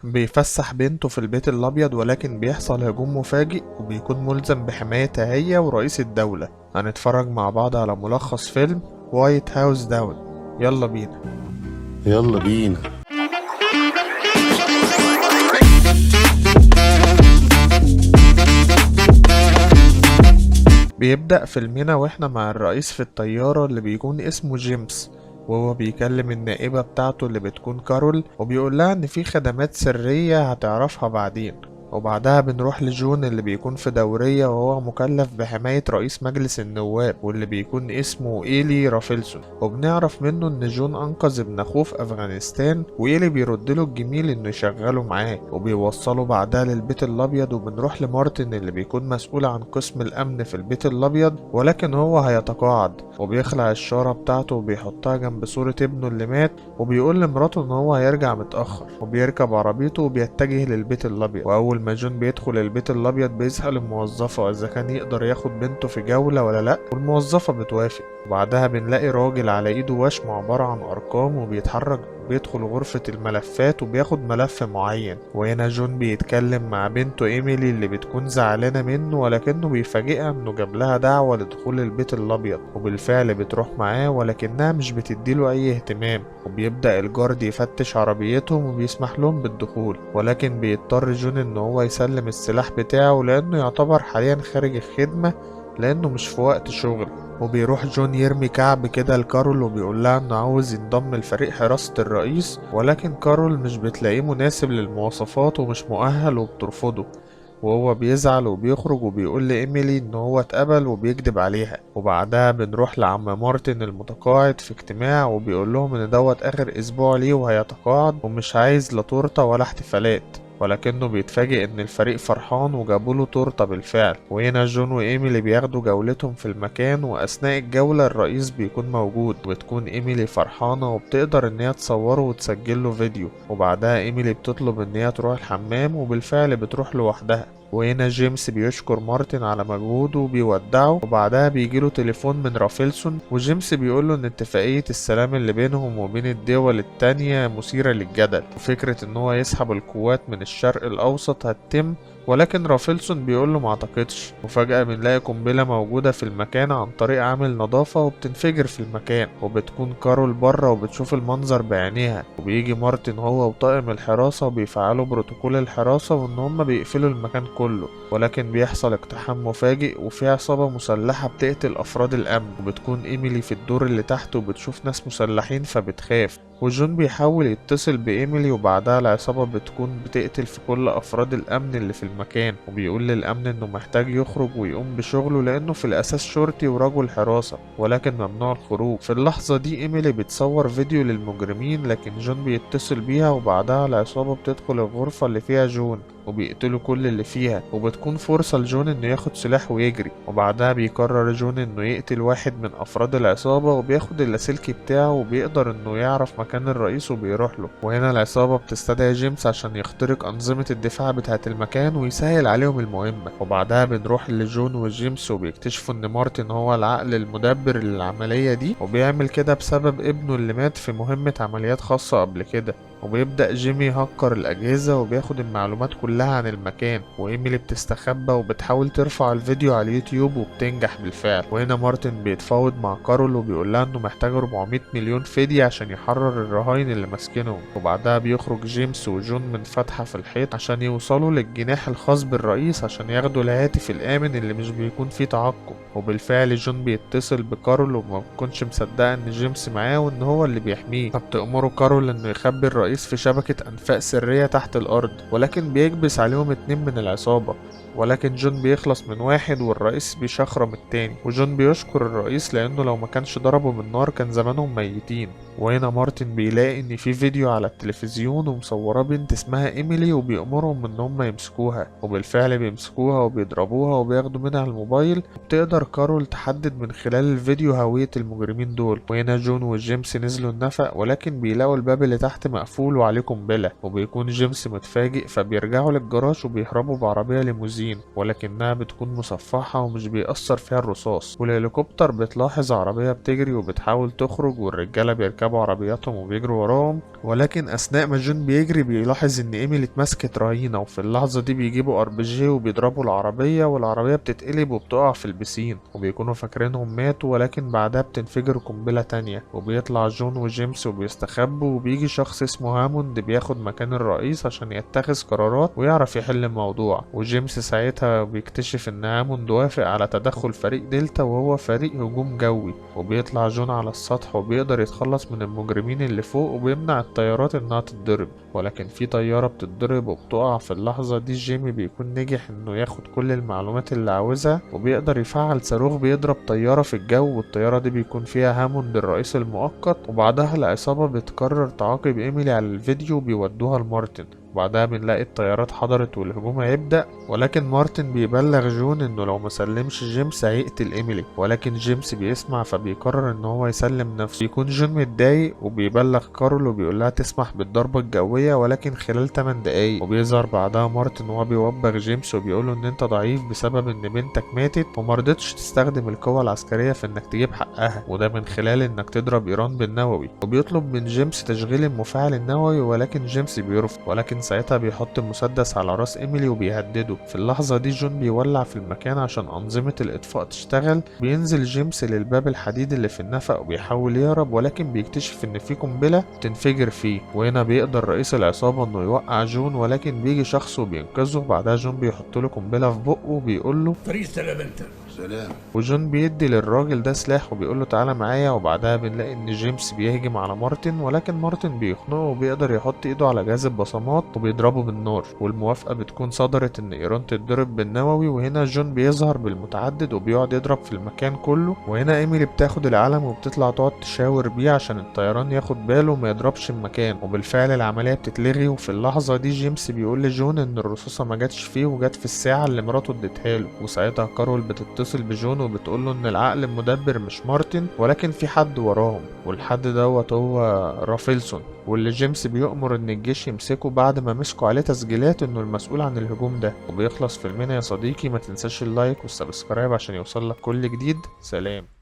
بيفسح بنته في البيت الأبيض، ولكن بيحصل هجوم مفاجئ وبيكون ملزم بحمايتها هي ورئيس الدولة. هنتفرج مع بعض على ملخص فيلم وايت هاوس داون. يلا بينا. يلا بينا. بيبدأ فيلمنا واحنا مع الرئيس في الطيارة اللي بيكون اسمه جيمس، وهو بيكلم النائبة بتاعته اللي بتكون كارول، وبيقول لها ان في خدمات سرية هتعرفها بعدين. وبعدها بنروح لجون اللي بيكون في دورية، وهو مكلف بحماية رئيس مجلس النواب واللي بيكون اسمه إيلي رافلسون، وبنعرف منه ان جون انقذ ابن اخوه في افغانستان، وإيلي بيردله الجميل انه يشغله معاه، وبيوصله بعدها للبيت الابيض. وبنروح لمارتن اللي بيكون مسؤول عن قسم الامن في البيت الابيض، ولكن هو هيتقاعد، وبيخلع الشارة بتاعته وبيحطها جنب صورة ابنه اللي مات، وبيقول لمراته ان هو هيرجع متأخر، وبيركب عربيته وبيتجه للبيت الابيض. واول ما جون بيدخل البيت الابيض بيسأل الموظفة اذا كان يقدر ياخد بنته في جولة ولا لا، والموظفة بتوافق. وبعدها بنلاقي راجل على ايده وشم عبارة عن ارقام، وبيتحرك بيدخل غرفة الملفات وبياخد ملف معين. وهنا جون بيتكلم مع بنته ايميلي اللي بتكون زعلانة منه، ولكنه بيفاجئها انه جاب لها دعوة لدخول البيت الابيض، وبالفعل بتروح معاه، ولكنها مش بتديله اي اهتمام. وبيبدأ الجارد يفتش عربيتهم وبيسمح لهم بالدخول، ولكن بيضطر جون ان هو يسلم السلاح بتاعه لانه يعتبر حاليا خارج الخدمة، لانه مش في وقت شغل. وبيروح جون يرمي كعب كده لكارول، وبيقول لها انه عاوز ينضم لفريق حراسة الرئيس، ولكن كارول مش بتلاقيه مناسب للمواصفات ومش مؤهل وبترفضه. وهو بيزعل وبيخرج وبيقول لإيميلي إن هو اتقبل وبيكدب عليها. وبعدها بنروح لعم مارتن المتقاعد في اجتماع، وبيقول لهم إن دوت آخر أسبوع ليه وهيتقاعد، ومش عايز لا تورتة ولا احتفالات، ولكنه بيتفاجئ ان الفريق فرحان وجابوله تورته بالفعل. وهنا جون وايميلي بياخدوا جولتهم في المكان، واثناء الجولة الرئيس بيكون موجود، وبتكون ايميلي فرحانة وبتقدر ان هي تصوره وتسجله فيديو. وبعدها ايميلي بتطلب ان هي تروح الحمام، وبالفعل بتروح لوحدها. وهنا جيمس بيشكر مارتن على مجهوده وبيودعه، وبعدها بيجيله تليفون من رافلسون، وجيمس بيقوله ان اتفاقية السلام اللي بينهم وبين الدول التانية مثيرة للجدل، وفكرة ان هو يسحب القوات من الشرق الاوسط هتتم، ولكن رافلسون بيقوله معتقدش. وفجأة بنلاقي قنبلة موجودة في المكان عن طريق عامل نظافة وبتنفجر في المكان، وبتكون كارول بره وبتشوف المنظر بعينيها. وبيجي مارتن هو وطاقم الحراسة وبيفعلوا بروتوكول الحراسة وان هم بيقفلوا المكان كله، ولكن بيحصل اقتحام مفاجئ وفي عصابة مسلحة بتقتل افراد الامن. وبتكون ايميلي في الدور اللي تحت وبتشوف ناس مسلحين فبتخاف، وجون بيحاول يتصل بإيميلي، وبعدها العصابة بتكون بتقتل في كل أفراد الأمن اللي في المكان. وبيقول للأمن إنه محتاج يخرج ويقوم بشغله لأنه في الأساس شرطي ورجل حراسة، ولكن ممنوع الخروج. في اللحظة دي إيميلي بتصور فيديو للمجرمين، لكن جون بيتصل بيها، وبعدها العصابة بتدخل الغرفة اللي فيها جون وبيقتلوا كل اللي فيها، وبتكون فرصة لجون انه ياخد سلاح ويجري. وبعدها بيقرر جون انه يقتل واحد من افراد العصابة، وبياخد اللاسلكي بتاعه وبيقدر انه يعرف مكان الرئيس وبيروح له. وهنا العصابة بتستدعي جيمس عشان يخترق انظمة الدفاع بتاعة المكان ويسهل عليهم المهمة. وبعدها بنروح لجون وجيمس وبيكتشفوا ان مارتن هو العقل المدبر للعملية دي، وبيعمل كده بسبب ابنه اللي مات في مهمة عمليات خاصة قبل كده. وبيبدأ جيمي يهكر الأجهزة وبياخد المعلومات كلها عن المكان، وإيميلي بتستخبى وبتحاول ترفع الفيديو على اليوتيوب وبتنجح بالفعل. وهنا مارتن بيتفاوض مع كارول وبيقول لها إنه محتاج 400 مليون فدية عشان يحرر الرهاين اللي ماسكينهم. وبعدها بيخرج جيمس وجون من فتحة في الحيط عشان يوصلوا للجناح الخاص بالرئيس عشان ياخدوا الهاتف الآمن اللي مش بيكون فيه تعقب. وبالفعل جون بيتصل بكارول وما بتكونش مصدقة إن جيمس معاه وإن هو اللي بيحميه، فبتأمره كارول إنه يخبي الرئيس في شبكة أنفاق سرية تحت الأرض، ولكن بيكبس عليهم 2 من العصابة. ولكن جون بيخلص من واحد والرئيس بيشخرم التاني، وجون بيشكر الرئيس لأنه لو ما كانش ضربه بالنار كان زمانهم ميتين. وهنا مارتن بيلاقي ان في فيديو على التلفزيون ومصوراه بنت اسمها ايميلي، وبيأمرهم ان هم يمسكوها، وبالفعل بيمسكوها وبيضربوها وبياخدوا منها الموبايل. وبتقدر كارول تحدد من خلال الفيديو هوية المجرمين دول. وهنا جون وجيمس نزلوا النفق، ولكن بيلاقوا الباب اللي تحت مقفول مقفول وعليه قنبلة، وبيكون جيمس متفاجئ فبيرجعوا للجراج وبيهربوا بعربية ليموزين ولكنها بتكون مصفحة ومش بيأثر فيها الرصاص. والهليكوبتر بتلاحظ عربية بتجري وبتحاول تخرج والرجالة بيركبوا عربياتهم وبيجروا وراهم، ولكن أثناء ما جون بيجري بيلاحظ إن إيميلي اتمسكت رهينة، وفي اللحظة دي بيجيبوا RPG وبيضربوا العربية والعربية بتتقلب وبتقع في البسين، وبيكونوا فاكرينهم ماتوا ولكن بعدها بتنفجر قنبلة تانية، وبيطلع جون وجيمس وبيستخبوا، وبيجي شخص اسمه هاموند بياخد مكان الرئيس عشان يتخذ قرارات ويعرف يحل الموضوع. وجيمس ساعتها بيكتشف إن هاموند وافق على تدخل فريق دلتا وهو فريق هجوم جوي، وبيطلع جون على السطح وبيقدر يتخلص من المجرمين اللي فوق وبيمنع الطيارات إنها تتضرب، ولكن في طيارة بتتضرب وبتقع. في اللحظة دي جيمي بيكون نجح إنه ياخد كل المعلومات اللي عاوزها وبيقدر يفعل صاروخ بيضرب طيارة في الجو، والطيارة دي بيكون فيها هاموند الرئيس المؤقت. وبعدها العصابة بتقرر تعاقب إيميلي على الفيديو وبيودوها لمارتن، وبعدها بنلاقي الطيارات حضرت والهجوم هيبدأ، ولكن مارتن بيبلغ جون انه لو مسلمش جيمس هيقتل ايميلي، ولكن جيمس بيسمع فبيقرر ان هو يسلم نفسه. بيكون جون متضايق وبيبلغ كارول وبيقولها تسمح بالضربة الجوية ولكن خلال 8 دقايق، وبيظهر بعدها مارتن وهو بيوبخ جيمس وبيقوله ان انت ضعيف بسبب ان بنتك ماتت ومرضتش تستخدم القوة العسكرية في انك تجيب حقها، وده من خلال انك تضرب ايران بالنووي. وبيطلب من جيمس تشغيل المفاعل النووي ولكن جيمس بيرفض، ولكن ساعتها بيحط المسدس على راس ايميلي وبيهدده. في اللحظة دي جون بيولع في المكان عشان أنظمة الإطفاء تشتغل. بينزل جيمس للباب الحديد اللي في النفق وبيحاول يهرب، ولكن بيكتشف إن في قنبلة تنفجر فيه، وهنا بيقدر رئيس العصابة إنه يوقع جون، ولكن بيجي شخص وبينقذه. بعدها جون بيحط له قنبلة في بقه وبيقول له طريق سلام انت. سلام. وجون بيدي للراجل ده سلاح وبيقول له تعالى معايا. وبعدها بنلاقي ان جيمس بيهجم على مارتن، ولكن مارتن بيخنقه وبيقدر يحط ايده على جهاز البصمات وبيضربه بالنار، والموافقة بتكون صدرت ان ايران تتضرب بالنووي. وهنا جون بيظهر بالمتعدد وبيقعد يضرب في المكان كله، وهنا ايميلي بتاخد العلم وبتطلع تقعد تشاور بيه عشان الطيران ياخد باله وما يضربش المكان، وبالفعل العملية بتتلغي. وفي اللحظة دي جيمس بيقول لجون ان الرصاصة ما جاتش فيه وجات في الساعة اللي مراته اديتها له، وساعتها كارول بتتصل بجون وبتقول له ان العقل المدبر مش مارتن ولكن في حد وراهم، والحد دوت هو رافيلسون، واللي جيمس بيؤمر ان الجيش يمسكه بعد ما مسكوا عليه تسجيلات انه المسؤول عن الهجوم ده. وبيخلص فيلمنا يا صديقي، ما تنساش اللايك والسبسكرايب عشان يوصلك كل جديد. سلام.